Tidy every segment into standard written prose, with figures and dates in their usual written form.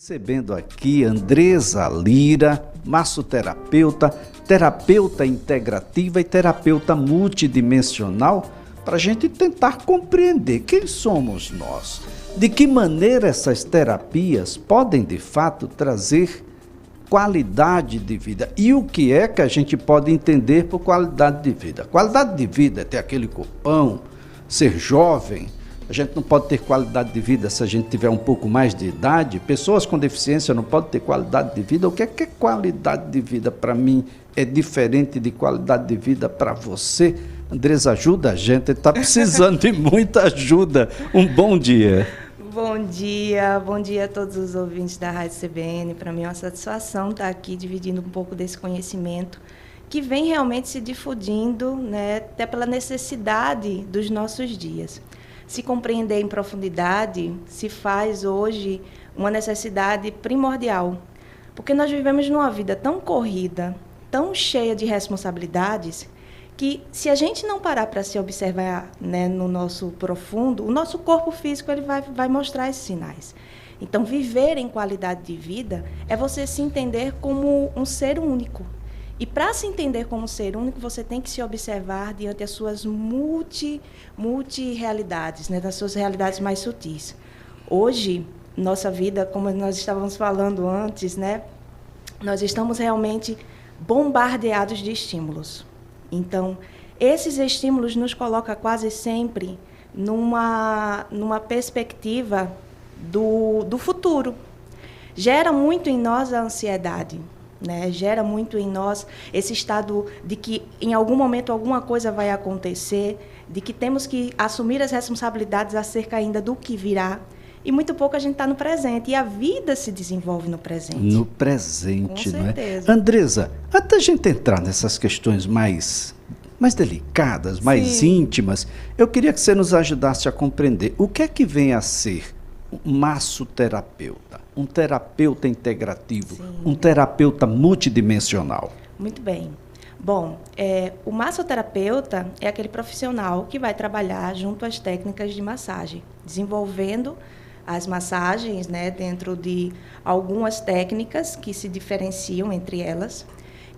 Recebendo aqui Andresa Lira, massoterapeuta, terapeuta integrativa e terapeuta multidimensional, para a gente tentar compreender quem somos nós, de que maneira essas terapias podem de fato trazer qualidade de vida e o que é que a gente pode entender por qualidade de vida. Qualidade de vida é ter aquele corpão, ser jovem. A gente não pode ter qualidade de vida se a gente tiver um pouco mais de idade. Pessoas com deficiência não podem ter qualidade de vida. O que é qualidade de vida para mim é diferente de qualidade de vida para você? Andresa, ajuda a gente, está precisando de muita ajuda. Um bom dia. Bom dia a todos os ouvintes da Rádio CBN. Para mim é uma satisfação estar aqui dividindo um pouco desse conhecimento que vem realmente se difundindo, né, até pela necessidade dos nossos dias. Se compreender em profundidade se faz hoje uma necessidade primordial, porque nós vivemos numa vida tão corrida, tão cheia de responsabilidades, que se a gente não parar para se observar, né, no nosso profundo, o nosso corpo físico ele vai mostrar esses sinais. Então, viver em qualidade de vida é você se entender como um ser único. E para se entender como um ser único, você tem que se observar diante das suas multi-realidades, né, das suas realidades mais sutis. Hoje, nossa vida, como nós estávamos falando antes, né, nós estamos realmente bombardeados de estímulos. Então, esses estímulos nos colocam quase sempre numa perspectiva do futuro. Gera muito em nós a ansiedade, né? Gera muito em nós esse estado de que em algum momento alguma coisa vai acontecer, de que temos que assumir as responsabilidades acerca ainda do que virá. E muito pouco a gente está no presente. E a vida se desenvolve no presente. No presente, com não é? certeza. Andresa, até a gente entrar nessas questões mais delicadas, mais íntimas, eu queria que você nos ajudasse a compreender o que é que vem a ser um massoterapeuta, um terapeuta integrativo, um terapeuta multidimensional. Muito bem. Bom, o massoterapeuta é aquele profissional que vai trabalhar junto às técnicas de massagem, desenvolvendo as massagens, né, dentro de algumas técnicas que se diferenciam entre elas.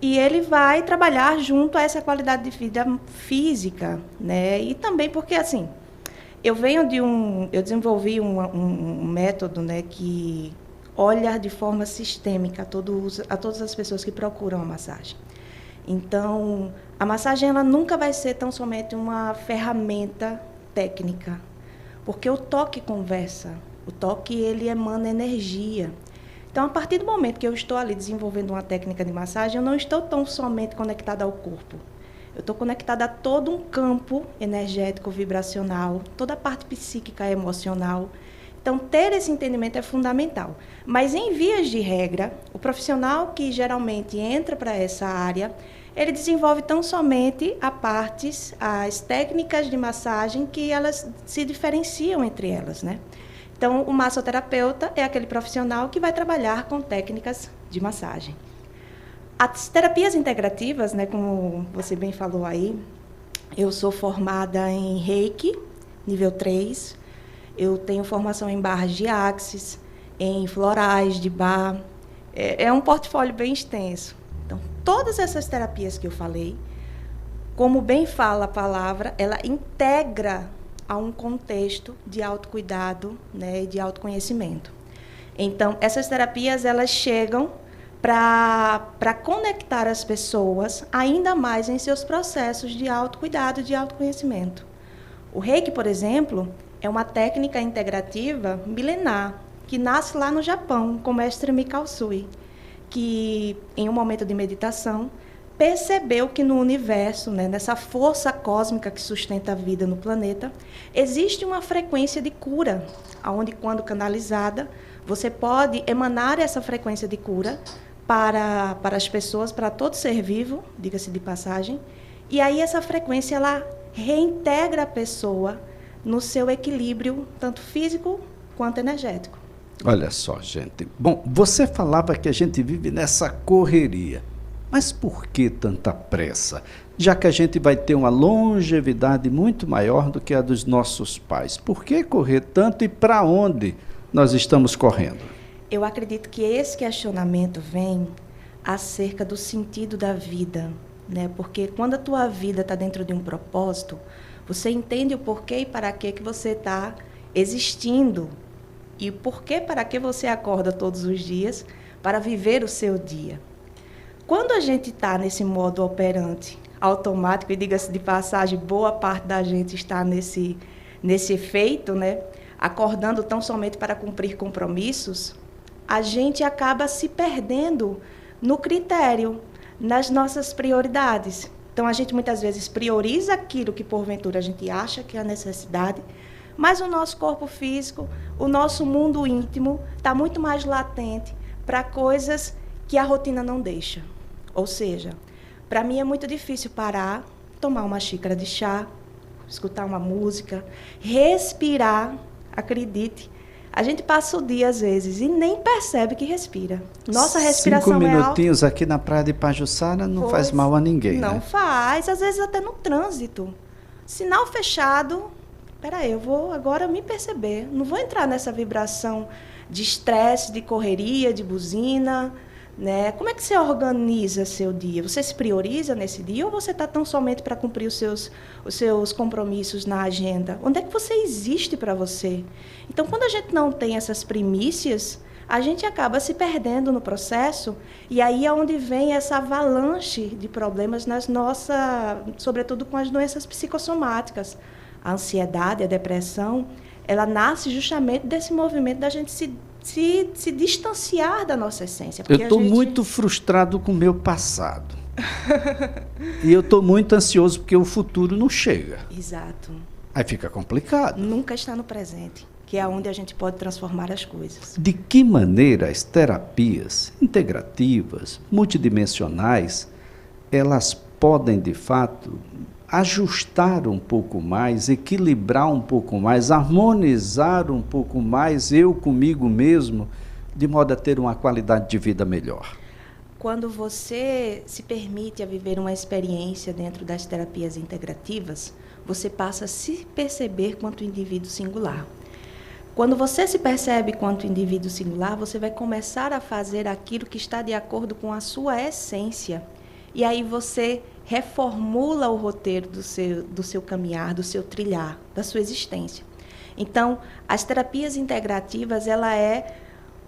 E ele vai trabalhar junto a essa qualidade de vida física, né? E também porque, assim, eu desenvolvi um método, né, que olha de forma sistêmica a todas as pessoas que procuram a massagem. Então, a massagem ela nunca vai ser tão somente uma ferramenta técnica, porque o toque conversa, o toque ele emana energia. Então, a partir do momento que eu estou ali desenvolvendo uma técnica de massagem, eu não estou tão somente conectada ao corpo. Eu estou conectada a todo um campo energético, vibracional, toda a parte psíquica e emocional. Então, ter esse entendimento é fundamental. Mas, em vias de regra, o profissional que geralmente entra para essa área, ele desenvolve tão somente as técnicas de massagem que elas se diferenciam entre elas, né? Então, o massoterapeuta é aquele profissional que vai trabalhar com técnicas de massagem. As terapias integrativas, né, como você bem falou aí, eu sou formada em Reiki, nível 3, eu tenho formação em barras de axis, em florais de bar, é um portfólio bem extenso. Então, todas essas terapias que eu falei, como bem fala a palavra, ela integra a um contexto de autocuidado, né, e de autoconhecimento. Então, essas terapias elas chegam para conectar as pessoas ainda mais em seus processos de autocuidado e de autoconhecimento. O Reiki, por exemplo, é uma técnica integrativa milenar, que nasce lá no Japão, com o mestre Mikao Usui, que, em um momento de meditação, percebeu que no universo, né, nessa força cósmica que sustenta a vida no planeta, existe uma frequência de cura, onde, quando canalizada, você pode emanar essa frequência de cura para as pessoas, para todo ser vivo, diga-se de passagem, e aí essa frequência ela reintegra a pessoa no seu equilíbrio, tanto físico quanto energético. Olha só, gente. Bom, você falava que a gente vive nessa correria. Mas por que tanta pressa? Já que a gente vai ter uma longevidade muito maior do que a dos nossos pais. Por que correr tanto e para onde nós estamos correndo? Eu acredito que esse questionamento vem acerca do sentido da vida, né? Porque quando a tua vida está dentro de um propósito, você entende o porquê e para que você está existindo. E o porquê para que você acorda todos os dias para viver o seu dia. Quando a gente está nesse modo operante automático, e diga-se de passagem, boa parte da gente está nesse efeito, né? Acordando tão somente para cumprir compromissos, a gente acaba se perdendo no critério, nas nossas prioridades. Então, a gente muitas vezes prioriza aquilo que, porventura, a gente acha que é a necessidade, mas o nosso corpo físico, o nosso mundo íntimo, está muito mais latente para coisas que a rotina não deixa. Ou seja, para mim é muito difícil parar, tomar uma xícara de chá, escutar uma música, respirar. Acredite, a gente passa o dia, às vezes, e nem percebe que respira. Nossa respiração 5 é alta. minutinhos aqui na praia de Pajuçara não faz mal a ninguém, não, né? faz, às vezes até no trânsito. Sinal fechado, peraí, eu vou agora me perceber. Não vou entrar nessa vibração de estresse, de correria, de buzina, né? Como é que você organiza seu dia? Você se prioriza nesse dia ou você está tão somente para cumprir os seus compromissos na agenda? Onde é que você existe para você? Então, quando a gente não tem essas primícias, a gente acaba se perdendo no processo, e aí é onde vem essa avalanche de problemas sobretudo com as doenças psicossomáticas. A ansiedade, a depressão, ela nasce justamente desse movimento da gente se distanciar da nossa essência. Eu estou muito frustrado com o meu passado. E eu estou muito ansioso porque o futuro não chega. Exato. Aí fica complicado. Nunca está no presente, que é onde a gente pode transformar as coisas. De que maneira as terapias integrativas, multidimensionais, elas podem, de fato, ajustar um pouco mais, equilibrar um pouco mais, harmonizar um pouco mais eu comigo mesmo, de modo a ter uma qualidade de vida melhor? Quando você se permite a viver uma experiência dentro das terapias integrativas, você passa a se perceber quanto indivíduo singular. Quando você se percebe quanto indivíduo singular, você vai começar a fazer aquilo que está de acordo com a sua essência. E aí você reformula o roteiro do seu caminhar, do seu trilhar, da sua existência. Então, as terapias integrativas, ela é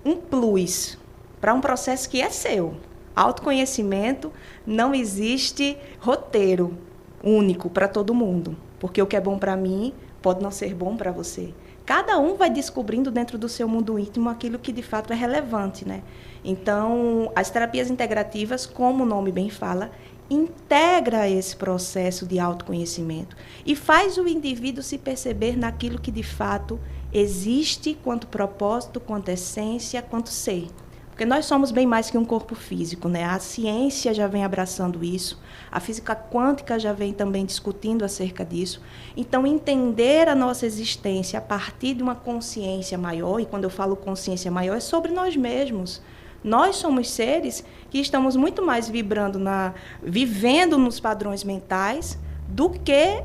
um plus para um processo que é seu. Autoconhecimento, não existe roteiro único para todo mundo, porque o que é bom para mim pode não ser bom para você. Cada um vai descobrindo dentro do seu mundo íntimo aquilo que de fato é relevante, né? Então, as terapias integrativas, como o nome bem fala, integra esse processo de autoconhecimento e faz o indivíduo se perceber naquilo que de fato existe quanto propósito, quanto essência, quanto ser. Porque nós somos bem mais que um corpo físico, né? A ciência já vem abraçando isso, a física quântica já vem também discutindo acerca disso. Então, entender a nossa existência a partir de uma consciência maior, e quando eu falo consciência maior, é sobre nós mesmos. Nós somos seres que estamos muito mais vivendo nos padrões mentais do que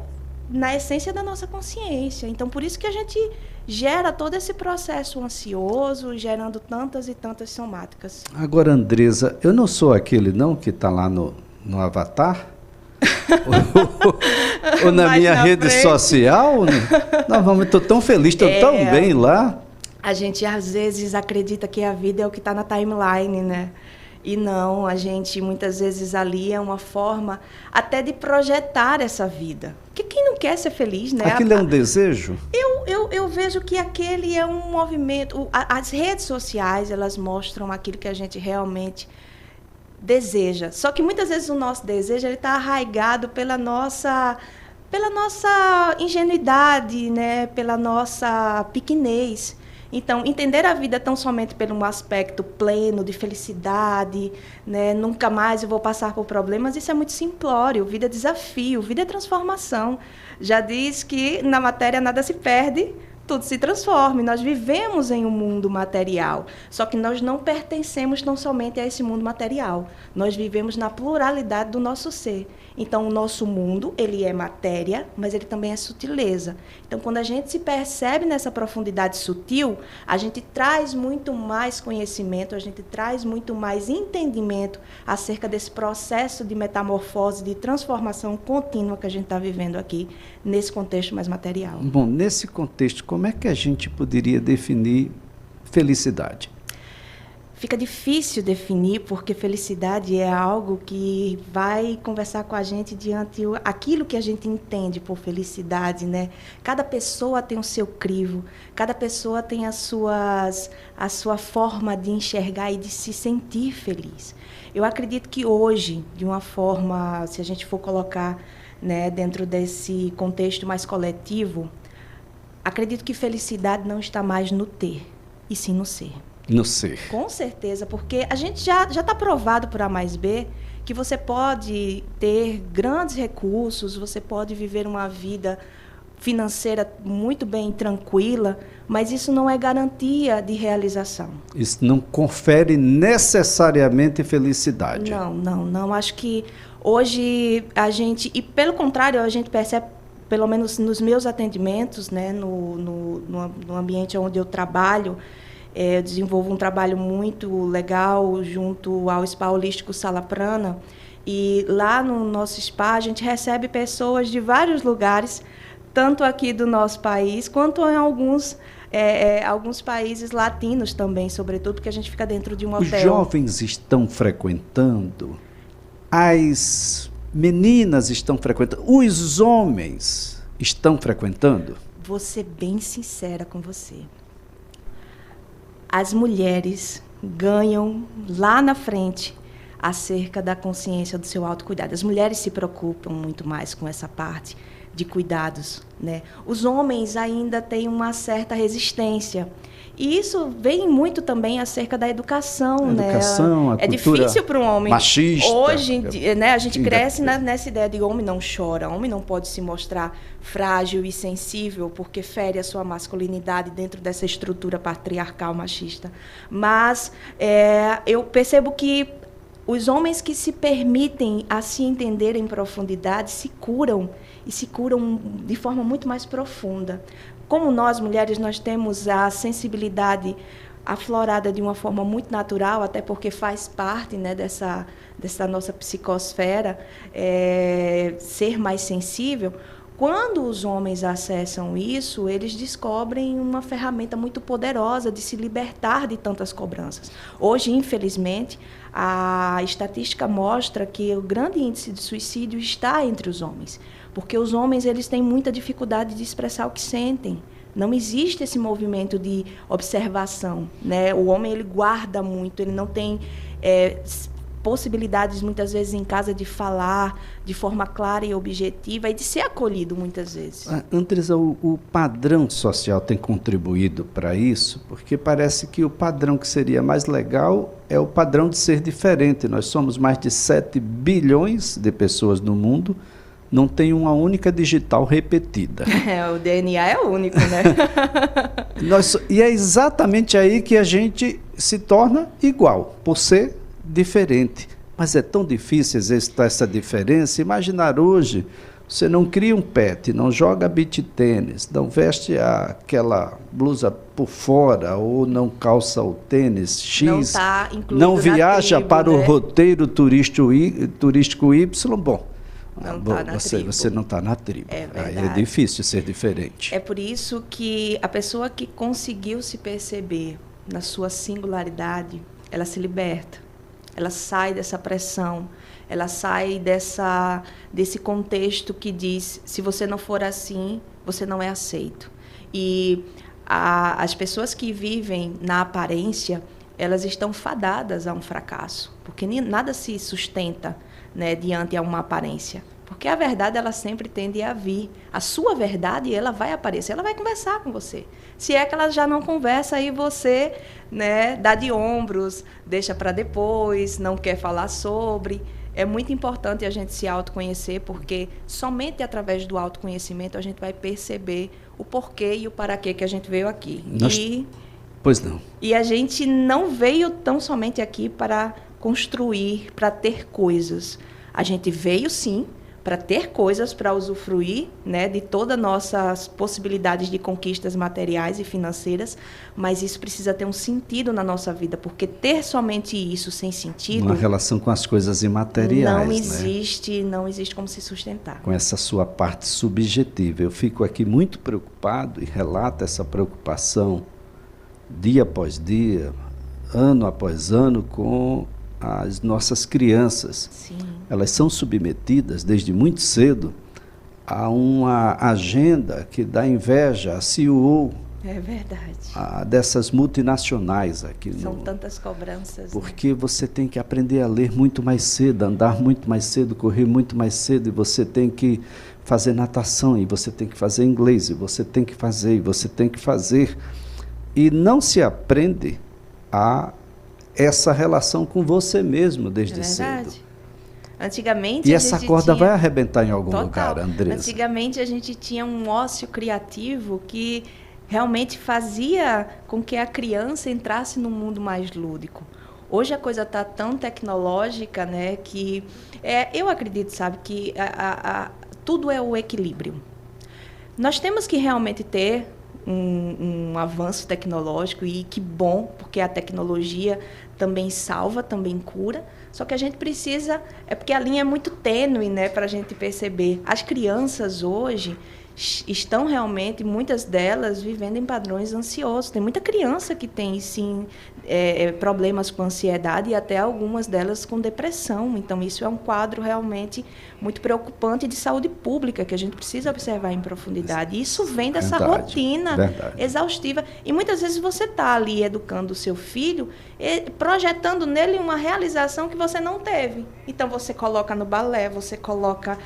na essência da nossa consciência. Então, por isso que a gente gera todo esse processo ansioso, gerando tantas e tantas somáticas. Agora, Andresa, eu não sou aquele não que está lá no Avatar? ou na minha rede social? Né? Não, estou tão feliz, estou tão bem lá. A gente às vezes acredita que a vida é o que está na timeline, né? E não, a gente muitas vezes ali é uma forma até de projetar essa vida. Porque quem não quer ser feliz, né? Aquilo é um desejo? Eu vejo que aquele é um movimento. As redes sociais, elas mostram aquilo que a gente realmente deseja. Só que muitas vezes o nosso desejo está arraigado pela nossa ingenuidade, né? Pela nossa pequenez. Então, entender a vida tão somente por um aspecto pleno, de felicidade, né? Nunca mais eu vou passar por problemas, isso é muito simplório. Vida é desafio, vida é transformação. Já diz que na matéria nada se perde, tudo se transforma. Nós vivemos em um mundo material, só que nós não pertencemos tão somente a esse mundo material. Nós vivemos na pluralidade do nosso ser. Então, o nosso mundo, ele é matéria, mas ele também é sutileza. Então, quando a gente se percebe nessa profundidade sutil, a gente traz muito mais conhecimento, a gente traz muito mais entendimento acerca desse processo de metamorfose, de transformação contínua que a gente está vivendo aqui, nesse contexto mais material. Bom, nesse contexto, como é que a gente poderia definir felicidade? Fica difícil definir, porque felicidade é algo que vai conversar com a gente diante aquilo que a gente entende por felicidade, né? Cada pessoa tem o seu crivo, cada pessoa tem a sua forma de enxergar e de se sentir feliz. Eu acredito que hoje, de uma forma, se a gente for colocar, né, dentro desse contexto mais coletivo, acredito que felicidade não está mais no ter, e sim no ser. No ser. Com certeza, porque a gente já está provado por A mais B que você pode ter grandes recursos, você pode viver uma vida financeira muito bem tranquila, mas isso não é garantia de realização. Isso não confere necessariamente felicidade. Não. Acho que hoje a gente, e pelo contrário, a gente percebe, pelo menos nos meus atendimentos, né, no ambiente onde eu trabalho, eu desenvolvo um trabalho muito legal junto ao Spa Holístico Sala Prana, e lá no nosso spa a gente recebe pessoas de vários lugares, tanto aqui do nosso país, quanto em alguns países latinos também, sobretudo, porque a gente fica dentro de um hotel. Os jovens estão frequentando, as meninas estão frequentando, os homens estão frequentando? Vou ser bem sincera com você. As mulheres ganham lá na frente acerca da consciência do seu autocuidado. As mulheres se preocupam muito mais com essa parte de cuidados, né? Os homens ainda têm uma certa resistência. E isso vem muito também acerca da educação, né? A é difícil para um homem machista. Hoje, né, a gente cresce nessa ideia de homem não chora, homem não pode se mostrar frágil e sensível porque fere a sua masculinidade dentro dessa estrutura patriarcal machista. Mas eu percebo que os homens que se permitem a se entender em profundidade se curam, e se curam de forma muito mais profunda. Como nós, mulheres, nós temos a sensibilidade aflorada de uma forma muito natural, até porque faz parte, né, dessa nossa psicosfera, ser mais sensível. Quando os homens acessam isso, eles descobrem uma ferramenta muito poderosa de se libertar de tantas cobranças. Hoje, infelizmente, a estatística mostra que o grande índice de suicídio está entre os homens, porque os homens eles têm muita dificuldade de expressar o que sentem. Não existe esse movimento de observação, né? O homem ele guarda muito, ele não tem possibilidades, muitas vezes, em casa de falar de forma clara e objetiva e de ser acolhido, muitas vezes. Andresa, o padrão social tem contribuído para isso? Porque parece que o padrão que seria mais legal é o padrão de ser diferente. Nós somos mais de 7 bilhões de pessoas no mundo, não tem uma única digital repetida. O DNA é único, né? E é exatamente aí que a gente se torna igual, por ser diferente. Mas é tão difícil exercitar essa diferença. Imaginar hoje, você não cria um pet, não joga beach tênis, não veste aquela blusa por fora ou não calça o tênis X, não viaja tribo, para, né, o roteiro turístico Y, bom, você não está na tribo. Aí é difícil ser diferente. É por isso que a pessoa que conseguiu se perceber na sua singularidade, ela se liberta. Ela sai dessa pressão, ela sai desse contexto que diz, se você não for assim, você não é aceito. E as pessoas que vivem na aparência, elas estão fadadas a um fracasso, porque nada se sustenta, né, diante a uma aparência. Porque a verdade, ela sempre tende a vir. A sua verdade, ela vai aparecer, ela vai conversar com você. Se é que ela já não conversa, aí você, né, dá de ombros, deixa para depois, não quer falar sobre. É muito importante a gente se autoconhecer, porque somente através do autoconhecimento a gente vai perceber o porquê e o para quê que a gente veio aqui. Pois não. E a gente não veio tão somente aqui para construir, para ter coisas. A gente veio, sim, para ter coisas, para usufruir, né, de todas as nossas possibilidades de conquistas materiais e financeiras, mas isso precisa ter um sentido na nossa vida, porque ter somente isso sem sentido... Uma relação com as coisas imateriais, não existe, né? Não existe como se sustentar. Com essa sua parte subjetiva. Eu fico aqui muito preocupado e relato essa preocupação dia após dia, ano após ano, com as nossas crianças. Sim. Elas são submetidas desde muito cedo a uma agenda que dá inveja a CEO. É verdade. Dessas multinacionais aqui. São tantas cobranças. Porque você tem que aprender a ler muito mais cedo, andar muito mais cedo, correr muito mais cedo, e você tem que fazer natação, e você tem que fazer inglês, e você tem que fazer, e você tem que fazer. E não se aprende a essa relação com você mesmo desde cedo. Antigamente, e essa corda vai arrebentar em algum lugar, Andressa. Antigamente a gente tinha um ócio criativo que realmente fazia com que a criança entrasse num mundo mais lúdico. Hoje a coisa está tão tecnológica, né, que eu acredito, sabe, que tudo é o equilíbrio. Nós temos que realmente ter um avanço tecnológico, e que bom, porque a tecnologia também salva, também cura, só que a gente precisa, porque a linha é muito tênue, né, para a gente perceber. As crianças hoje estão realmente, muitas delas, vivendo em padrões ansiosos. Tem muita criança que tem, sim, problemas com ansiedade, e até algumas delas com depressão. Então, isso é um quadro realmente muito preocupante de saúde pública, que a gente precisa observar em profundidade. E isso vem dessa rotina exaustiva. E muitas vezes você está ali educando o seu filho, projetando nele uma realização que você não teve. Então, você coloca no balé, você coloca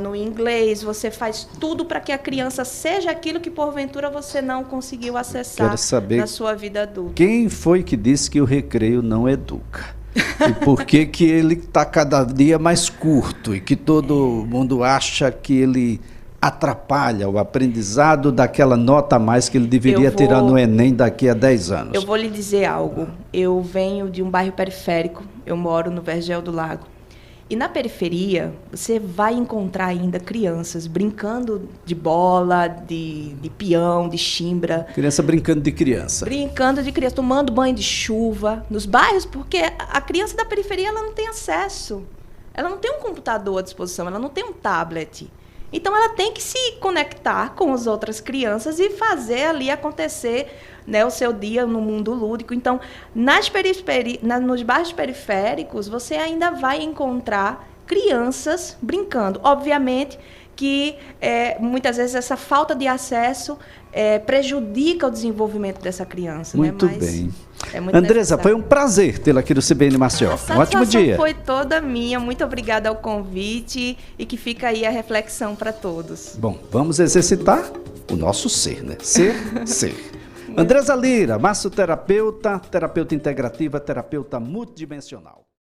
no inglês, você faz tudo para que a criança seja aquilo que, porventura, você não conseguiu acessar na sua vida adulta. Quem foi que disse que o recreio não educa? E por que ele está cada dia mais curto e que todo mundo acha que ele atrapalha o aprendizado daquela nota a mais que ele deveria tirar no Enem daqui a 10 anos? Eu vou lhe dizer algo. Eu venho de um bairro periférico, eu moro no Vergel do Lago. E na periferia, você vai encontrar ainda crianças brincando de bola, de peão, de chimbra. Criança brincando de criança. Brincando de criança, tomando banho de chuva nos bairros, porque a criança da periferia ela não tem acesso. Ela não tem um computador à disposição, ela não tem um tablet. Então, ela tem que se conectar com as outras crianças e fazer ali acontecer, né, o seu dia no mundo lúdico. Então, nos bairros periféricos, você ainda vai encontrar crianças brincando. Obviamente que muitas vezes essa falta de acesso prejudica o desenvolvimento dessa criança. Muito bem. Andressa, foi um prazer tê-la aqui no CBN Maceió. Um ótimo dia. Foi toda minha. Muito obrigada ao convite, e que fica aí a reflexão para todos. Bom, vamos exercitar o nosso ser, né? Ser. Andressa Lira, massoterapeuta, terapeuta integrativa, terapeuta multidimensional.